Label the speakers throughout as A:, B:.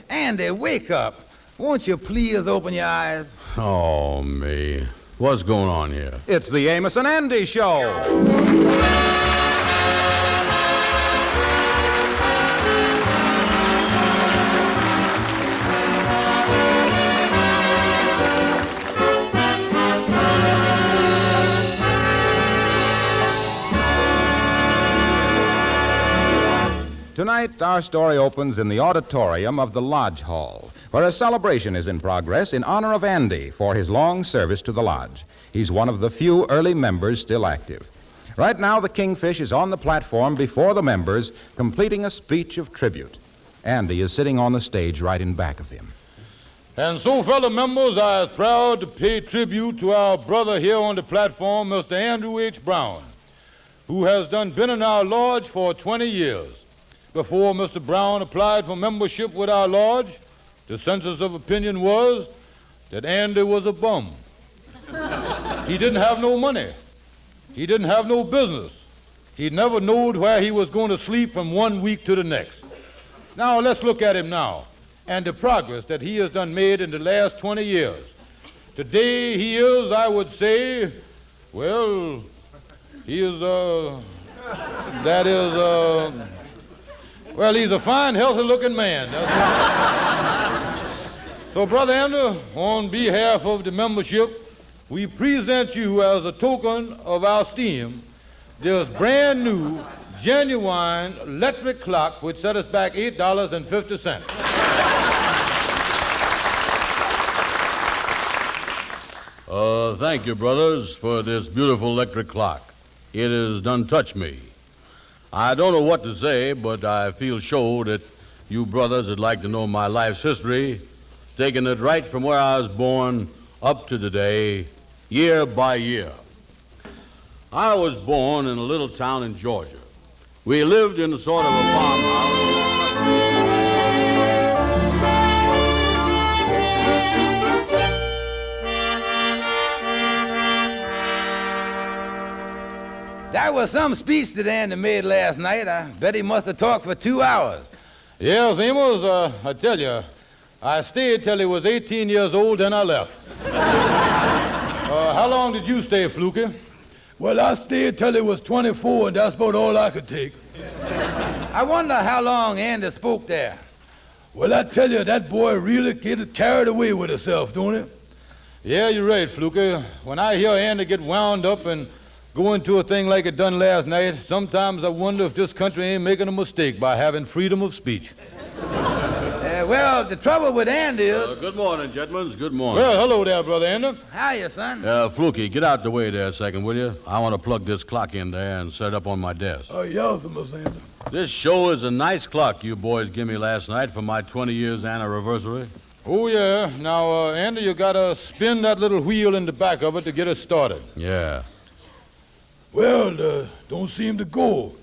A: Andy, wake up. Won't you please open your eyes?
B: Oh, me. What's going on here?
C: It's the Amos and Andy Show. Tonight, our story opens in the auditorium of the Lodge Hall, where a celebration is in progress in honor of Andy for his long service to the Lodge. He's one of the few early members still active. Right now, the Kingfish is on the platform before the members, completing a speech of tribute. Andy is sitting on the stage right in back of him.
D: And so, fellow members, I am proud to pay tribute to our brother here on the platform, Mr. Andrew H. Brown, who has been in our lodge for 20 years. Before Mr. Brown applied for membership with our lodge, the census of opinion was that Andy was a bum. He didn't have no money. He didn't have no business. He never knowed where he was going to sleep from one week to the next. Now, let's look at him now and the progress that he has made in the last 20 years. Today, he is, I would say, well, he is, well, he's a fine, healthy-looking man. So, Brother Andrew, on behalf of the membership, we present you as a token of our esteem this brand-new, genuine electric clock which set us back $8.50.
B: Thank you, brothers, for this beautiful electric clock. It has done touched me. I don't know what to say, but I feel sure that you brothers would like to know my life's history, taking it right from where I was born up to today, year by year. I was born in a little town in Georgia. We lived in a sort of a farmhouse.
A: That was some speech that Andy made last night. I bet he must have talked for 2 hours.
D: Yes, Amos, I tell you, I stayed till he was 18 years old, then I left. How long did you stay, Fluky?
E: Well, I stayed till he was 24, and that's about all I could take.
A: I wonder how long Andy spoke there.
E: Well, I tell you, that boy really gets carried away with himself, don't he?
D: Yeah, you're right, Fluky. When I hear Andy get wound up and go into a thing like it done last night, sometimes I wonder if this country ain't making a mistake by having freedom of speech.
A: Well, the trouble with Andy is...
B: Good morning, gentlemen. Good morning.
D: Well, hello there, Brother Andy.
A: Hiya, son.
B: Fluky, get out the way there a second, will you? I want to plug this clock in there and set it up on my desk.
E: Oh, yes, Miss Andy.
B: This show is a nice clock you boys gave me last night for my 20 years anniversary.
D: Oh, yeah. Now, Andy, you gotta spin that little wheel in the back of it to get us started.
B: Yeah.
E: Well, don't seem to go.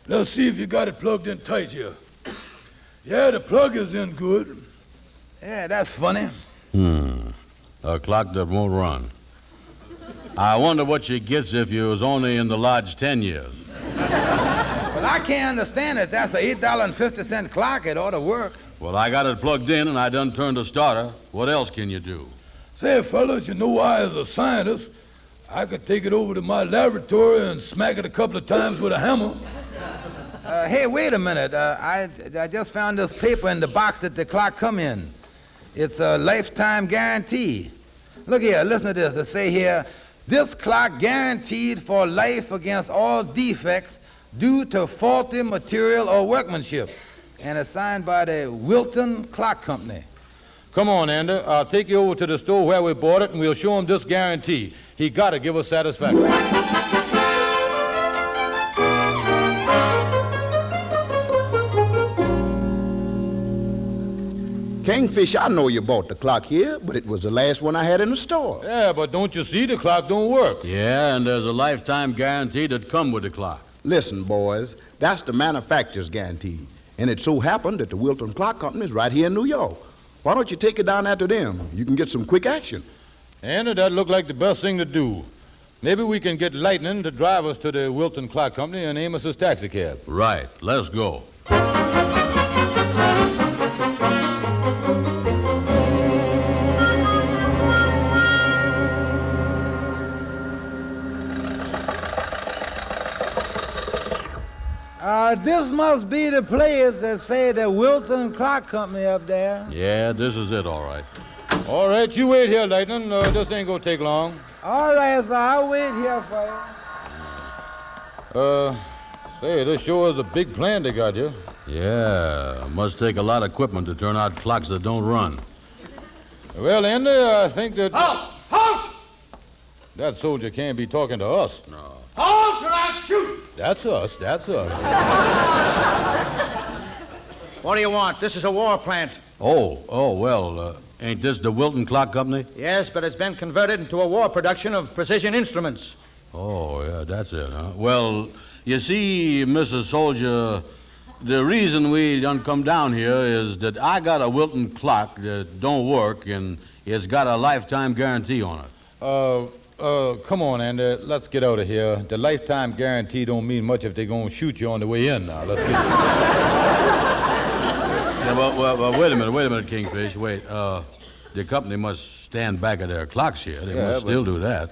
E: Let's see if you got it plugged in tight here. Yeah, the plug is in good.
A: Yeah, that's funny.
B: A clock that won't run. I wonder what she gets if you was only in the lodge 10 years.
A: Well, I can't understand it. That's an $8.50 clock. It ought to work.
B: Well, I got it plugged in and I done turned the starter. What else can you do?
E: Say, fellas, you know I, as a scientist, I could take it over to my laboratory and smack it a couple of times with a hammer.
A: Hey, wait a minute. I just found this paper in the box that the clock come in. It's a lifetime guarantee. Look here, listen to this. It say here, this clock guaranteed for life against all defects due to faulty material or workmanship. And it's signed by the Wilton Clock Company.
D: Come on, Andy. I'll take you over to the store where we bought it, and we'll show him this guarantee. He gotta give us satisfaction.
F: Kingfish, I know you bought the clock here, but it was the last one I had in the store.
D: Yeah, but don't you see, the clock don't work.
B: Yeah, and there's a lifetime guarantee that come with the clock.
F: Listen, boys, that's the manufacturer's guarantee. And it so happened that the Wilton Clock Company is right here in New York. Why don't you take it down after them? You can get some quick action.
D: Andy, that looked like the best thing to do. Maybe we can get Lightning to drive us to the Wilton Clock Company and Amos's taxi cab.
B: Right. Let's go.
A: this must be the place that say the Wilton Clock Company up there.
B: Yeah, this is it, all right.
D: All right, you wait here, Lightning. This ain't gonna take long.
A: All right, sir, I'll wait here for you.
D: Say, this sure is a big plan they got here.
B: Yeah, must take a lot of equipment to turn out clocks that don't run.
D: Well, Andy, I think that...
G: Halt! Halt!
D: That soldier can't be talking to us.
B: No.
G: Halt or I'll shoot!
D: That's us.
G: What do you want? This is a war plant.
B: Well, ain't this the Wilton Clock Company?
G: Yes, but it's been converted into a war production of precision instruments.
B: Oh, yeah, that's it, huh? Well, you see, Mrs. Soldier, the reason we done come down here is that I got a Wilton clock that don't work, and it's got a lifetime guarantee on it.
D: Come on, Andy. Let's get out of here. The lifetime guarantee don't mean much if they're gonna shoot you on the way in now. Let's get...
B: Yeah, well, wait a minute, Kingfish. Wait, the company must stand back of their clocks here. They must still do that.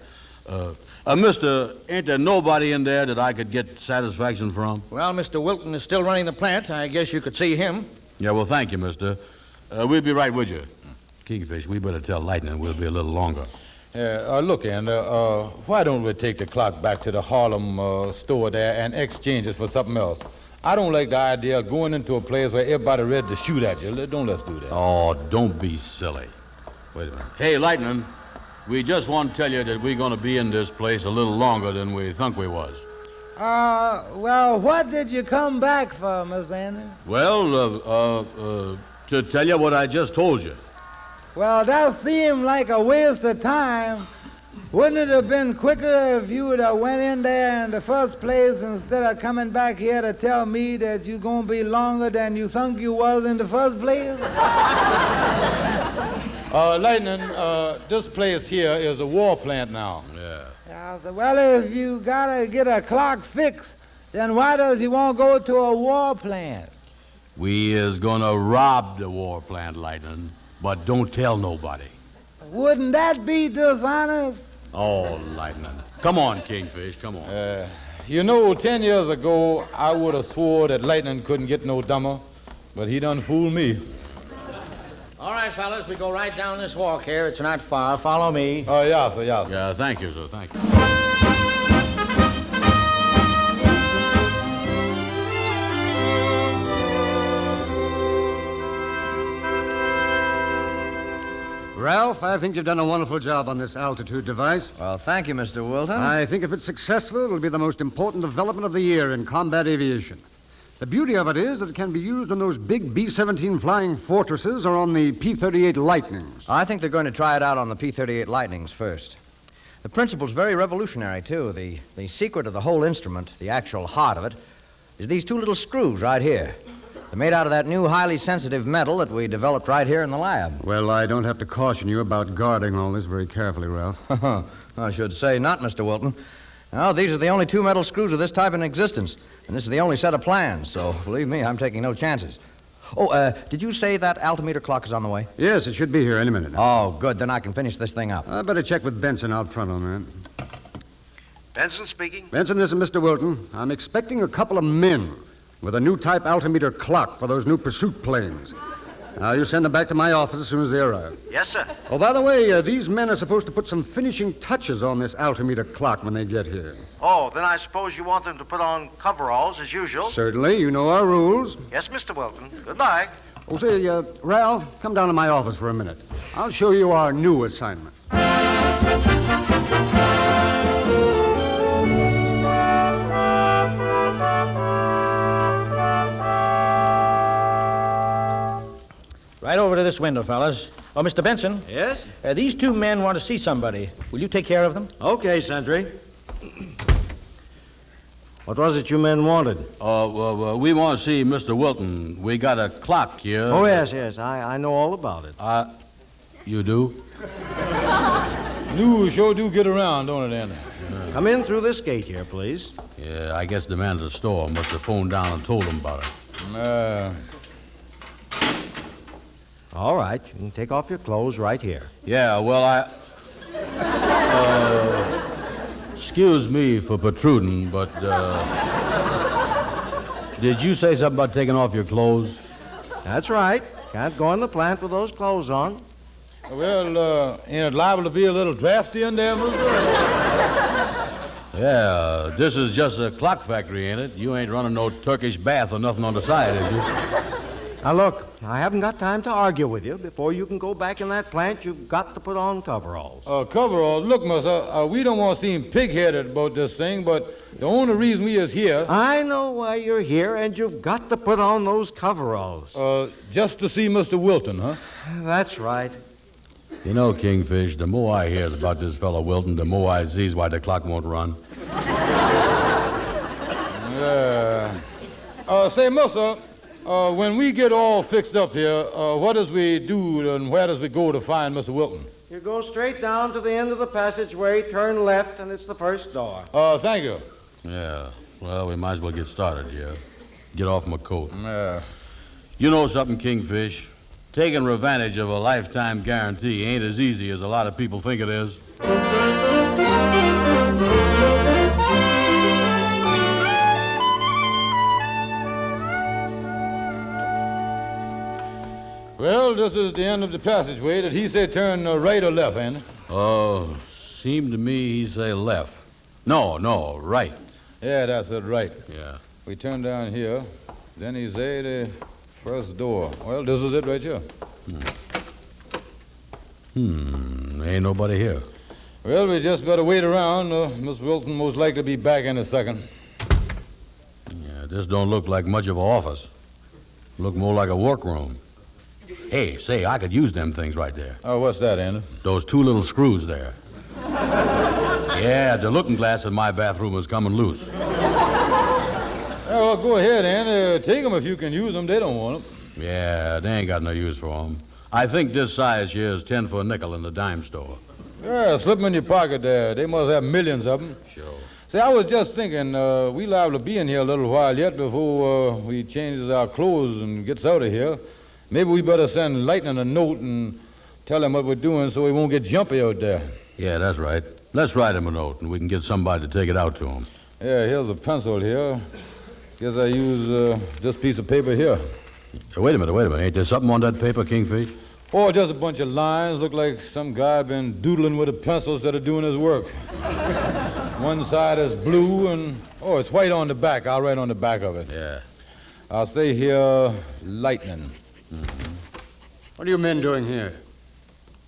B: Mister, ain't there nobody in there that I could get satisfaction from?
G: Well, Mr. Wilton is still running the plant. I guess you could see him.
B: Yeah, well, thank you, mister. We'll be right with you. Kingfish, we better tell Lightning we'll be a little longer.
D: Look, Andy, why don't we take the clock back to the Harlem store there and exchange it for something else? I don't like the idea of going into a place where everybody ready to shoot at you. Let's do that.
B: Oh, don't be silly. Wait a minute. Hey, Lightning, we just want to tell you that we're going to be in this place a little longer than we thunk we was.
A: Well, what did you come back for, Mr. Andy?
B: Well, to tell you what I just told you.
A: Well, that seemed like a waste of time. Wouldn't it have been quicker if you would have went in there in the first place instead of coming back here to tell me that you're going to be longer than you thunk you was in the first place?
D: Lightning, this place here is a war plant now.
A: Yeah, well, if you got to get a clock fixed, then why does you want to go to a war plant?
B: We is going to rob the war plant, Lightning, but don't tell nobody.
A: Wouldn't that be dishonest?
B: Oh, Lightning. Come on, Kingfish, come on.
D: 10 years ago, I would have swore that Lightning couldn't get no dumber, but he done fooled me.
G: All right, fellas, we go right down this walk here. It's not far. Follow me.
D: Yeah, sir.
B: Yeah, thank you, sir, thank you.
H: Ralph, I think you've done a wonderful job on this altitude device.
I: Well, thank you, Mr. Wilton.
H: I think if it's successful, it'll be the most important development of the year in combat aviation. The beauty of it is that it can be used on those big B-17 Flying Fortresses or on the P-38 Lightnings.
I: I think they're going to try it out on the P-38 Lightnings first. The principle's very revolutionary, too. The secret of the whole instrument, the actual heart of it, is these two little screws right here. They're made out of that new highly sensitive metal that we developed right here in the lab.
H: Well, I don't have to caution you about guarding all this very carefully, Ralph.
I: I should say not, Mr. Wilton. Now, these are the only two metal screws of this type in existence, and this is the only set of plans, so believe me, I'm taking no chances. Oh, did you say that altimeter clock is on the way?
H: Yes, it should be here any minute now.
I: Oh, good. Then I can finish this thing up.
H: I better check with Benson out front on that.
J: Benson speaking.
H: Benson, this is Mr. Wilton. I'm expecting a couple of men with a new type altimeter clock for those new pursuit planes. Now, you send them back to my office as soon as they arrive.
J: Yes, sir.
H: Oh, by the way, these men are supposed to put some finishing touches on this altimeter clock when they get here.
J: Oh, then I suppose you want them to put on coveralls as usual.
H: Certainly. You know our rules.
J: Yes, Mr. Wilton. Goodbye.
H: Oh, say, Ralph, come down to my office for a minute. I'll show you our new assignment.
G: Right over to this window, fellas. Oh, Mr. Benson.
K: Yes?
G: These two men want to see somebody. Will you take care of them?
K: Okay, Sentry. What was it you men wanted?
B: We want to see Mr. Wilton. We got a clock here.
K: Oh, yes. I know all about it.
B: You do?
D: News sure do get around, don't it, Andy?
K: Come in through this gate here, please.
B: Yeah, I guess the man at the store must have phoned down and told him about it.
K: All right, you can take off your clothes right here.
B: Yeah, well, excuse me for protruding, but Did you say something about taking off your clothes?
K: That's right. Can't go in the plant with those clothes on.
D: Well, ain't it liable to be a little drafty in there, mister?
B: Yeah, this is just a clock factory, ain't it? You ain't running no Turkish bath or nothing on the side, is you?
K: Now, look, I haven't got time to argue with you. Before you can go back in that plant, you've got to put on coveralls.
D: Coveralls? Look, mister, we don't want to seem pig-headed about this thing, but the only reason we is here...
K: I know why you're here, and you've got to put on those coveralls.
D: Just to see Mr. Wilton, huh?
K: That's right.
B: You know, Kingfish, the more I hears about this fellow Wilton, the more I sees why the clock won't run.
D: Yeah. Say, mister... when we get all fixed up here, what does we do and where does we go to find Mr. Wilton?
K: You go straight down to the end of the passageway, turn left, and it's the first door.
D: Thank you.
B: Yeah, well, we might as well get started here. Get off my coat.
D: Yeah.
B: You know something, Kingfish? Taking advantage of a lifetime guarantee ain't as easy as a lot of people think it is.
D: Well, this is the end of the passageway. Did he say turn right or left, ain't it?
B: Oh, seemed to me he say left. No, right.
D: Yeah, that's it, right.
B: Yeah.
D: We turn down here. Then he say the first door. Well, this is it right here.
B: Ain't nobody here.
D: Well, we just better wait around. Miss Wilton most likely be back in a second.
B: Yeah, this don't look like much of an office. Look more like a workroom. Hey, say, I could use them things right there.
D: Oh, what's that, Andy?
B: Those two little screws there. Yeah, the looking glass in my bathroom is coming loose.
D: Yeah, well, go ahead, Andy. Take them if you can use them. They don't want them.
B: Yeah, they ain't got no use for them. I think this size here is 10 for a nickel in the dime store.
D: Yeah, slip them in your pocket there. They must have millions of them.
B: Sure.
D: See, I was just thinking, we liable to be in here a little while yet before we changes our clothes and gets out of here. Maybe we better send Lightning a note and tell him what we're doing so he won't get jumpy out there.
B: Yeah, that's right. Let's write him a note, and we can get somebody to take it out to him.
D: Yeah, here's a pencil here. Guess I use this piece of paper here.
B: Wait a minute. Ain't there something on that paper, Kingfish?
D: Oh, just a bunch of lines. Look like some guy been doodling with a pencil instead of doing his work. One side is blue and, it's white on the back. I'll write on the back of it.
B: Yeah.
D: I'll say here, Lightning.
H: What are you men doing here?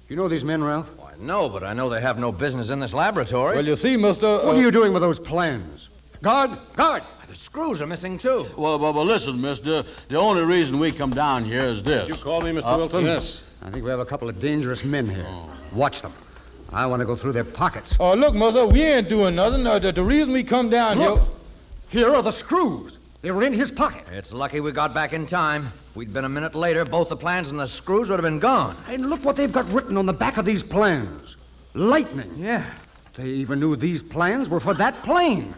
H: You know these men, Ralph?
I: Why, no, but I know they have no business in this laboratory.
D: Well, you see, mister...
H: What are you doing with those plans? Guard!
I: The screws are missing, too.
B: Well, listen, mister. The only reason we come down here is this.
E: Did you call me, Mr. Wilton?
H: Yes. I think we have a couple of dangerous men here. Watch them. I want to go through their pockets.
D: Oh, look, mister, we ain't doing nothing. The reason we come down
H: Look, here are the screws. They were in his pocket.
I: It's lucky we got back in time. If we'd been a minute later, both the plans and the screws would have been gone.
H: And look what they've got written on the back of these plans. Lightning.
I: Yeah.
H: They even knew these plans were for that plane.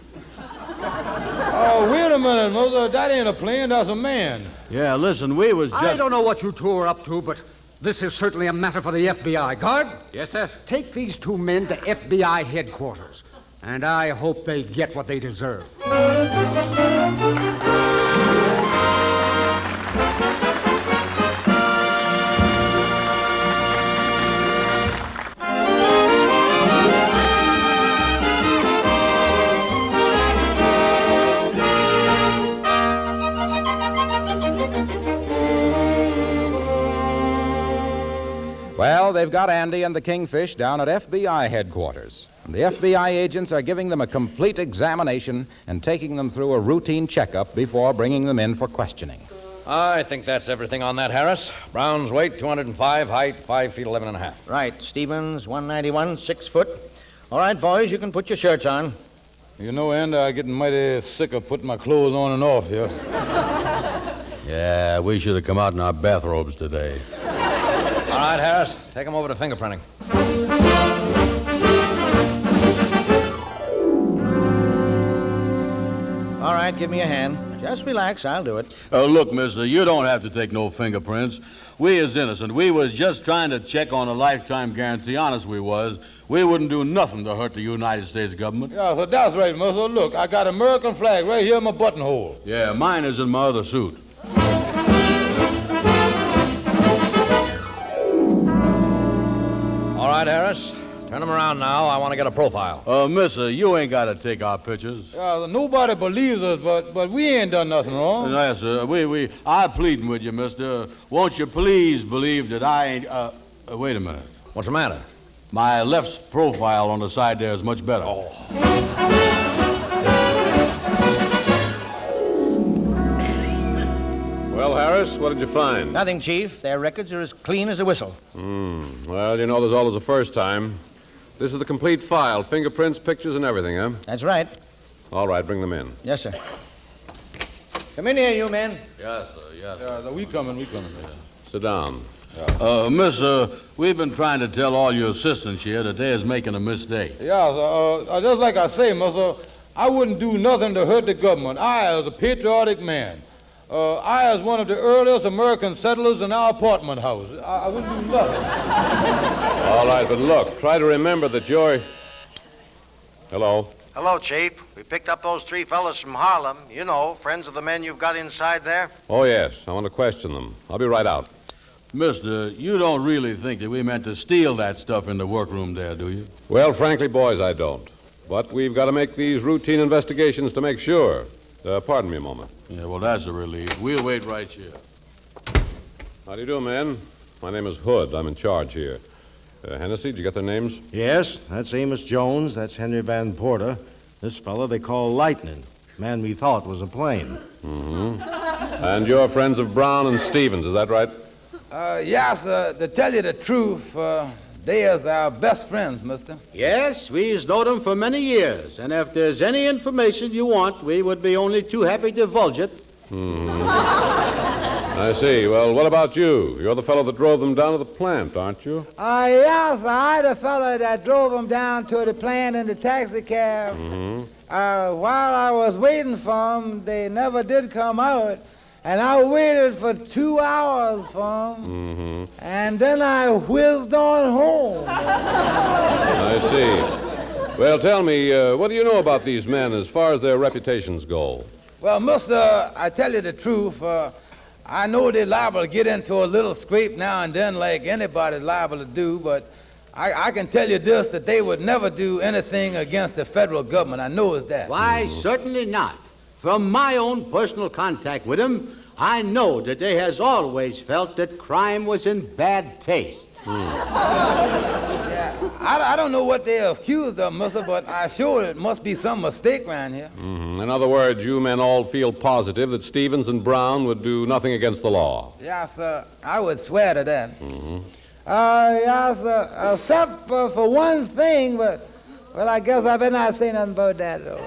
D: Oh, wait a minute, mister. That ain't a plane, that's a man.
B: Yeah, listen, we was just...
H: I don't know what you two are up to, but this is certainly a matter for the FBI. Guard?
E: Yes, sir.
H: Take these two men to FBI headquarters, and I hope they get what they deserve.
C: Well, they've got Andy and the Kingfish down at FBI headquarters. The FBI agents are giving them a complete examination and taking them through a routine checkup before bringing them in for questioning.
I: I think that's everything on that, Harris. Brown's weight, 205, height, 5 feet 11 and a half.
G: Right, Stevens, 191, 6 foot. All right, boys, you can put your shirts on.
D: You know, Andy, I'm getting mighty sick of putting my clothes on and off here.
B: Yeah, we should have come out in our bathrobes today.
I: All right, Harris, take him over to fingerprinting.
G: All right, give me a hand. Just relax. I'll do it.
B: Look, mister, you don't have to take no fingerprints. We is innocent. We was just trying to check on a lifetime guarantee. Honest we was. We wouldn't do nothing to hurt the United States government.
D: Yeah, so that's right, mister. Look, I got American flag right here in my buttonhole.
B: Yeah, mine is in my other suit.
I: All right, Harris. Turn them around now. I want to get a profile.
B: Mister, you ain't got to take our pictures.
D: Yeah, nobody believes us, but we ain't done nothing wrong.
B: Yes, sir. I'm pleading with you, mister. Won't you please believe that I ain't, wait a minute.
I: What's the matter?
B: My left profile on the side there is much better.
I: Oh.
L: Well, Harris, what did you find?
G: Nothing, Chief. Their records are as clean as a whistle.
L: Well, you know there's always a first time. This is the complete file, fingerprints, pictures, and everything, huh?
G: That's right.
L: All right, bring them in.
G: Yes, sir. Come in here, you men.
B: Yes, sir, yes.
D: Yeah, we coming. Yeah.
L: Sit down.
B: Mister, we've been trying to tell all your assistants here that they is making a mistake.
D: Yeah, just like I say, mister, I wouldn't do nothing to hurt the government. I, as a patriotic man, I, as one of the earliest American settlers in our apartment house, I wouldn't do nothing.
L: All right, but look, try to remember that you're... Hello?
J: Hello, Chief. We picked up those 3 fellas from Harlem. You know, friends of the men you've got inside there.
L: Oh, yes. I want to question them. I'll be right out.
B: Mister, you don't really think that we meant to steal that stuff in the workroom there, do you?
L: Well, frankly, boys, I don't. But we've got to make these routine investigations to make sure. Pardon me a moment.
B: Yeah, well, that's a relief. We'll wait right here.
L: How do you do, man? My name is Hood. I'm in charge here. Hennessy, did you get their names?
K: Yes, that's Amos Jones. That's Henry Van Porter. This fellow they call Lightning. Man we thought was a plane.
L: Mm-hmm. And you're friends of Brown and Stevens, is that right?
A: Yes, to tell you the truth, they is our best friends, mister.
M: Yes, we've known them for many years, and if there's any information you want, we would be only too happy to divulge it.
L: I see. Well, what about you? You're the fellow that drove them down to the plant, aren't you?
N: Yes, I the fellow that drove them down to the plant in the taxi cab.
L: Mm-hmm.
N: While I was waiting for them, they never did come out. And I waited for 2 hours for them, and then I whizzed on home.
L: I see. Well, tell me, what do you know about these men as far as their reputations go?
A: Well, mister, I tell you the truth, I know they're liable to get into a little scrape now and then like anybody's liable to do, but I can tell you this, that they would never do anything against the federal government. I know it's that.
M: Why, certainly not. From my own personal contact with them, I know that they has always felt that crime was in bad taste.
A: Yeah, I don't know what they're accused of, mister, but I sure it must be some mistake around here.
L: In other words, you men all feel positive that Stevens and Brown would do nothing against the law.
A: Yes, sir, I would swear to that. Yes, sir, except for one thing, but, well, I guess I better not say nothing about that, though.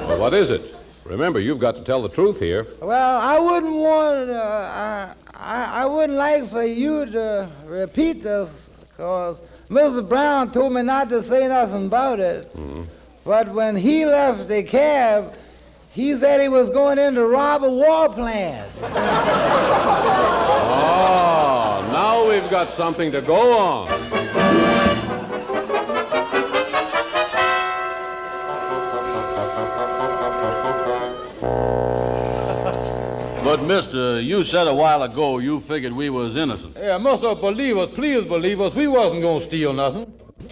L: Well, what is it? Remember, you've got to tell the truth here.
N: Well, I wouldn't want, I wouldn't like for you to repeat this, because Mr. Brown told me not to say nothing about it. But when he left the cab, he said he was going in to rob a war plant.
L: Oh, now we've got something to go on.
B: But, mister, you said a while ago you figured we was innocent.
D: Yeah, mister, believe us, please believe us. We wasn't going to steal nothing.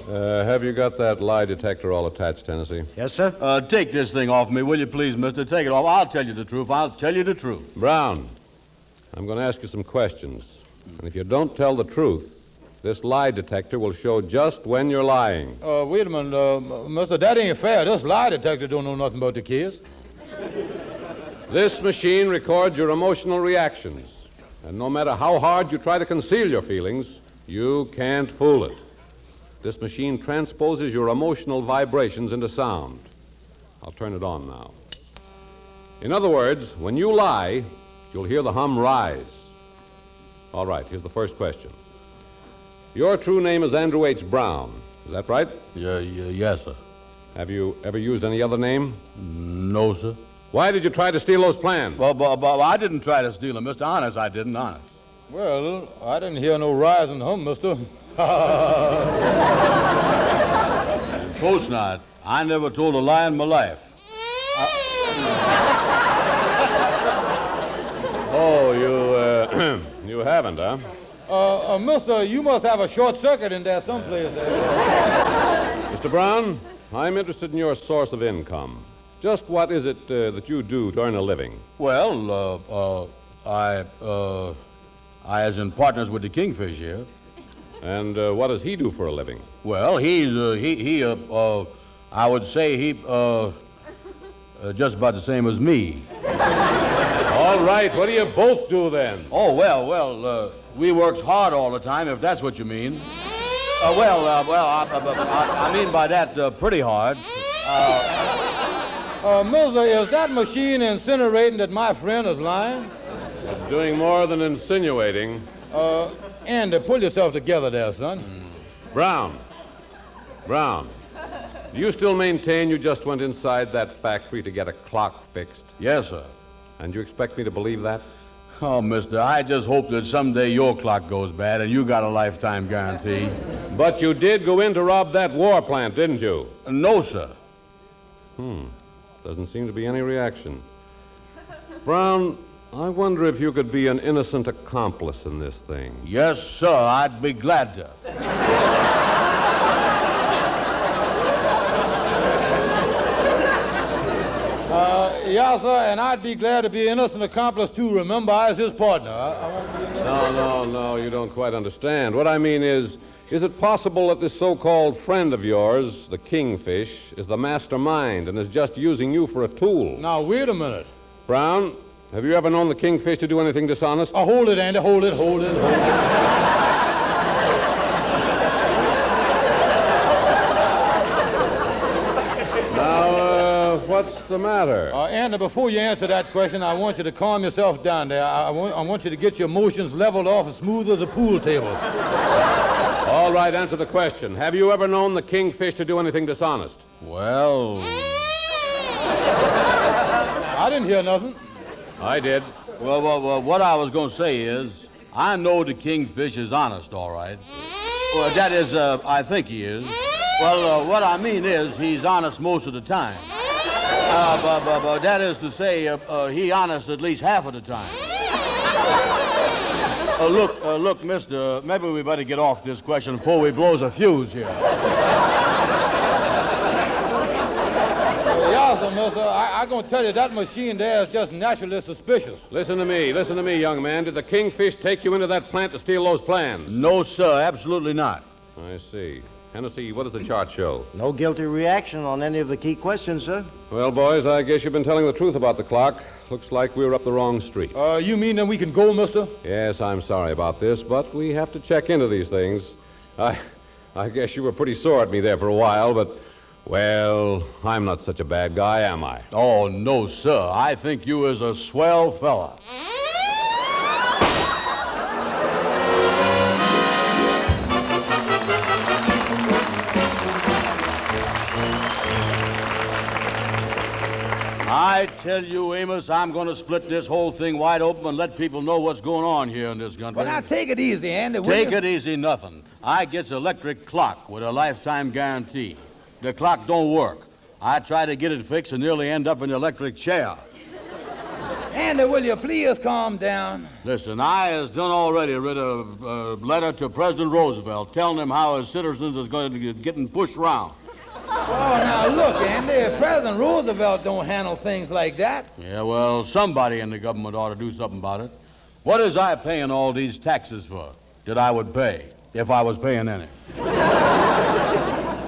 L: Have you got that lie detector all attached, Tennessee?
K: Yes, sir.
B: Take this thing off me, will you please, mister? Take it off. I'll tell you the truth. I'll tell you the truth.
L: Brown, I'm going to ask you some questions. And if you don't tell the truth, this lie detector will show just when you're lying.
D: Wait a minute, mister, that ain't fair. This lie detector don't know nothing about the kids.
L: This machine records your emotional reactions. And no matter how hard you try to conceal your feelings, you can't fool it. This machine transposes your emotional vibrations into sound. I'll turn it on now. In other words, when you lie, you'll hear the hum rise. All right, here's the first question. Your true name is Andrew H. Brown. Is that right?
B: Yes, sir.
L: Have you ever used any other name?
B: No, sir.
L: Why did you try to steal those plans?
B: Well, I didn't try to steal them, Mr. Honest. I didn't, honest.
D: Well, I didn't hear no rise and hum, mister.
B: Of course not. I never told a lie in my life.
L: Oh, you haven't, huh?
D: Mister, you must have a short circuit in there someplace there.
L: Mr. Brown, I'm interested in your source of income. Just what is it that you do to earn a living?
B: Well, I as in partners with the Kingfish here.
L: And what does he do for a living?
B: Well, I would say he, just about the same as me.
L: All right, what do you both do then?
B: Oh, well, we works hard all the time, if that's what you mean. I mean by that, pretty hard.
D: Mister, is that machine incinerating that my friend is lying?
L: It's doing more than insinuating.
D: Andy, pull yourself together there, son.
L: Brown, do you still maintain you just went inside that factory to get a clock fixed?
B: Yes, sir.
L: And you expect me to believe that?
B: Oh, mister, I just hope that someday your clock goes bad and you got a lifetime guarantee.
L: But you did go in to rob that war plant, didn't you?
B: No, sir.
L: Doesn't seem to be any reaction. Brown, I wonder if you could be an innocent accomplice in this thing.
B: Yes, sir, I'd be glad to.
D: Yes, sir, and I'd be glad to be an innocent accomplice too. Remember, I was his partner.
L: No, you don't quite understand. What I mean is it possible that this so-called friend of yours, the Kingfish, is the mastermind and is just using you for a tool?
D: Now, wait a minute.
L: Brown, have you ever known the Kingfish to do anything dishonest?
D: Oh, hold it, Andy, hold it.
L: What's the matter?
D: Andy, before you answer that question, I want you to calm yourself down there. I want you to get your emotions leveled off as smooth as a pool table.
L: All right, answer the question. Have you ever known the Kingfish to do anything dishonest?
B: Well,
D: I didn't hear nothing.
L: I did.
B: Well, what I was going to say is, I know the Kingfish is honest, all right. Well, that is, I think he is. Well, what I mean is, he's honest most of the time. But that is to say, he honest at least half of the time. Look, mister, maybe we better get off this question before we blows a fuse here.
D: Yes, mister, I'm going to tell you, that machine there is just naturally suspicious.
L: Listen to me, young man. Did the Kingfish take you into that plant to steal those plans?
B: No, sir, absolutely not.
L: I see. Hennessy, what does the chart show?
K: No guilty reaction on any of the key questions, sir.
L: Well, boys, I guess you've been telling the truth about the clock. Looks like we were up the wrong street.
D: You mean that we can go, mister?
L: Yes, I'm sorry about this, but we have to check into these things. I guess you were pretty sore at me there for a while, but, well, I'm not such a bad guy, am I?
B: Oh, no, sir. I think you is a swell fella. I tell you, Amos, I'm going to split this whole thing wide open and let people know what's going on here in this country.
A: Well, now, take it easy, Andy.
B: Take it easy, nothing. I gets electric clock with a lifetime guarantee. The clock don't work. I try to get it fixed and nearly end up in the electric chair.
A: Andy, will you please calm down?
B: Listen, I has done already writ a letter to President Roosevelt telling him how his citizens is going to get getting pushed around.
A: Oh, now look, Andy, President Roosevelt don't handle things like that.
B: Yeah, well, somebody in the government ought to do something about it. What is I paying all these taxes for that I would pay if I was paying any?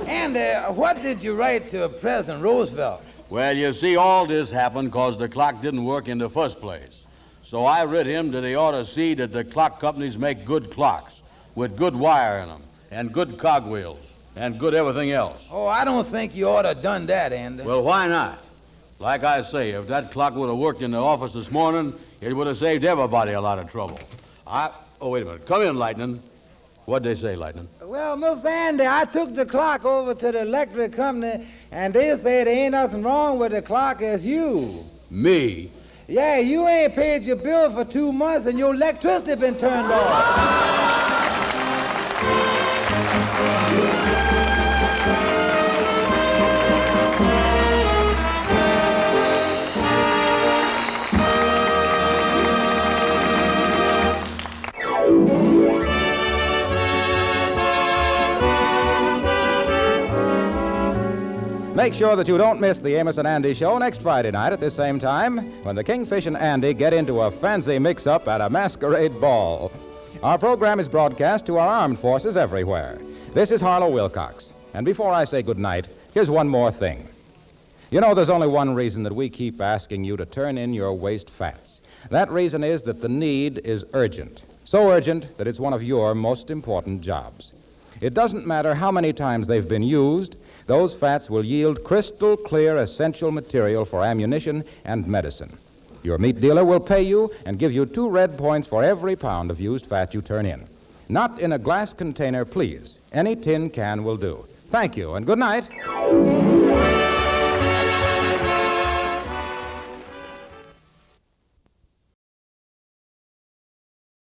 A: Andy, what did you write to President Roosevelt?
B: Well, you see, all this happened because the clock didn't work in the first place. So I writ him that he ought to see that the clock companies make good clocks with good wire in them and good cogwheels and good everything else.
A: Oh, I don't think you ought to have done that, Andy.
B: Well, why not? Like I say, if that clock would have worked in the office this morning, it would have saved everybody a lot of trouble. Oh, wait a minute. Come in, Lightning. What'd they say, Lightning?
N: Well, Miss Andy, I took the clock over to the electric company, and they say there ain't nothing wrong with the clock as you.
M: Me?
N: Yeah, you ain't paid your bill for 2 months and your electricity been turned off.
C: Make sure that you don't miss the Amos and Andy show next Friday night at this same time when the Kingfish and Andy get into a fancy mix-up at a masquerade ball. Our program is broadcast to our armed forces everywhere. This is Harlow Wilcox. And before I say goodnight, here's one more thing. You know, there's only one reason that we keep asking you to turn in your waste fats. That reason is that the need is urgent. So urgent that it's one of your most important jobs. It doesn't matter how many times they've been used, those fats will yield crystal clear essential material for ammunition and medicine. Your meat dealer will pay you and give you 2 red points for every pound of used fat you turn in. Not in a glass container, please. Any tin can will do. Thank you, and good night.